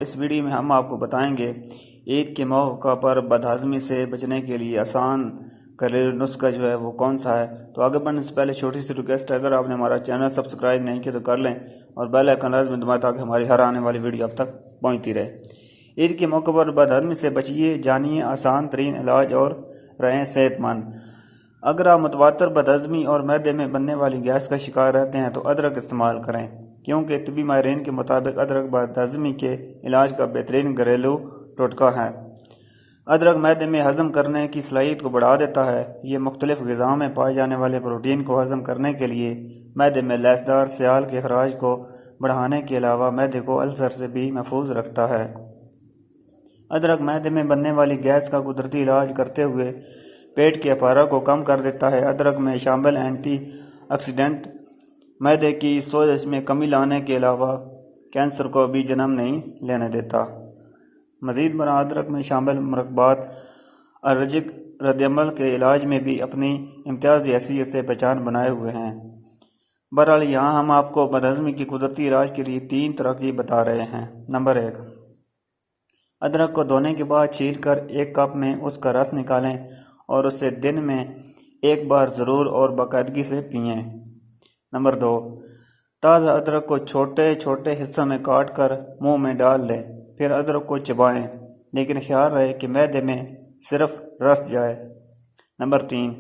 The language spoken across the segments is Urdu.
اس ویڈیو میں ہم آپ کو بتائیں گے عید کے موقع پر بدہضمی سے بچنے کے لیے آسان گھریلو نسخہ جو ہے وہ کون سا ہے۔ تو آگے بڑھنے سے پہلے چھوٹی سی ریکویسٹ ہے، اگر آپ نے ہمارا چینل سبسکرائب نہیں کیا تو کر لیں اور بیل آئیکن لازمی دبائیں تاکہ ہماری ہر آنے والی ویڈیو اب تک پہنچتی رہے۔ عید کے موقع پر بدہضمی سے بچیے، جانیے آسان ترین علاج اور رہیں صحت مند۔ اگر آپ متواتر بدہضمی اور معدے میں بننے والی گیس کا شکار رہتے ہیں تو ادرک استعمال کریں، کیونکہ طبی ماہرین کے مطابق ادرک بدہضمی کے علاج کا بہترین گھریلو ٹوٹکا ہے۔ ادرک معدے میں ہضم کرنے کی صلاحیت کو بڑھا دیتا ہے۔ یہ مختلف غذاؤں میں پائے جانے والے پروٹین کو ہضم کرنے کے لیے معدے میں لیسدار سیال کے اخراج کو بڑھانے کے علاوہ معدے کو السر سے بھی محفوظ رکھتا ہے۔ ادرک معدے میں بننے والی گیس کا قدرتی علاج کرتے ہوئے پیٹ کے افارہ کو کم کر دیتا ہے۔ ادرک میں شامل اینٹی آکسیڈنٹ معدے کی سوزش میں کمی لانے کے علاوہ کینسر کو بھی جنم نہیں لینے دیتا۔ مزید برآں ادرک میں شامل مرکبات الرجک رد عمل کے علاج میں بھی اپنی امتیازی حیثیت سے پہچان بنائے ہوئے ہیں۔ بہرحال یہاں ہم آپ کو بدہضمی کی قدرتی علاج کے لیے 3 ترکیب بتا رہے ہیں۔ نمبر 1، ادرک کو دھونے کے بعد چھیل کر 1 کپ میں اس کا رس نکالیں اور اسے دن میں 1 بار ضرور اور باقاعدگی سے پئیں۔ نمبر 2، تازہ ادرک کو چھوٹے چھوٹے حصوں میں کاٹ کر منہ میں ڈال لیں، پھر ادرک کو چبائیں، لیکن خیال رہے کہ معدے میں صرف رس جائے۔ نمبر 3،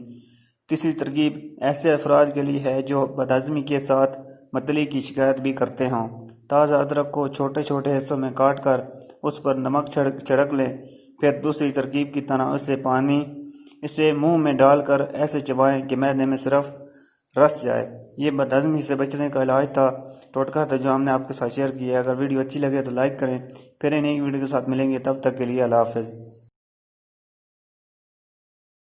تیسری ترکیب ایسے افراد کے لیے ہے جو بدہضمی کے ساتھ متلی کی شکایت بھی کرتے ہوں۔ تازہ ادرک کو چھوٹے چھوٹے حصوں میں کاٹ کر اس پر نمک چھڑک لیں، پھر دوسری ترکیب کی طرح اسے منہ میں ڈال کر ایسے چبائیں کہ معدے میں صرف رس جائے۔ یہ بدہضمی سے بچنے کا علاج تھا، ٹوٹکا تھا جو ہم نے آپ کے ساتھ شیئر کیا ہے۔ اگر ویڈیو اچھی لگے تو لائک کریں، پھر نئی ویڈیو کے ساتھ ملیں گے، تب تک کے لیے اللہ حافظ۔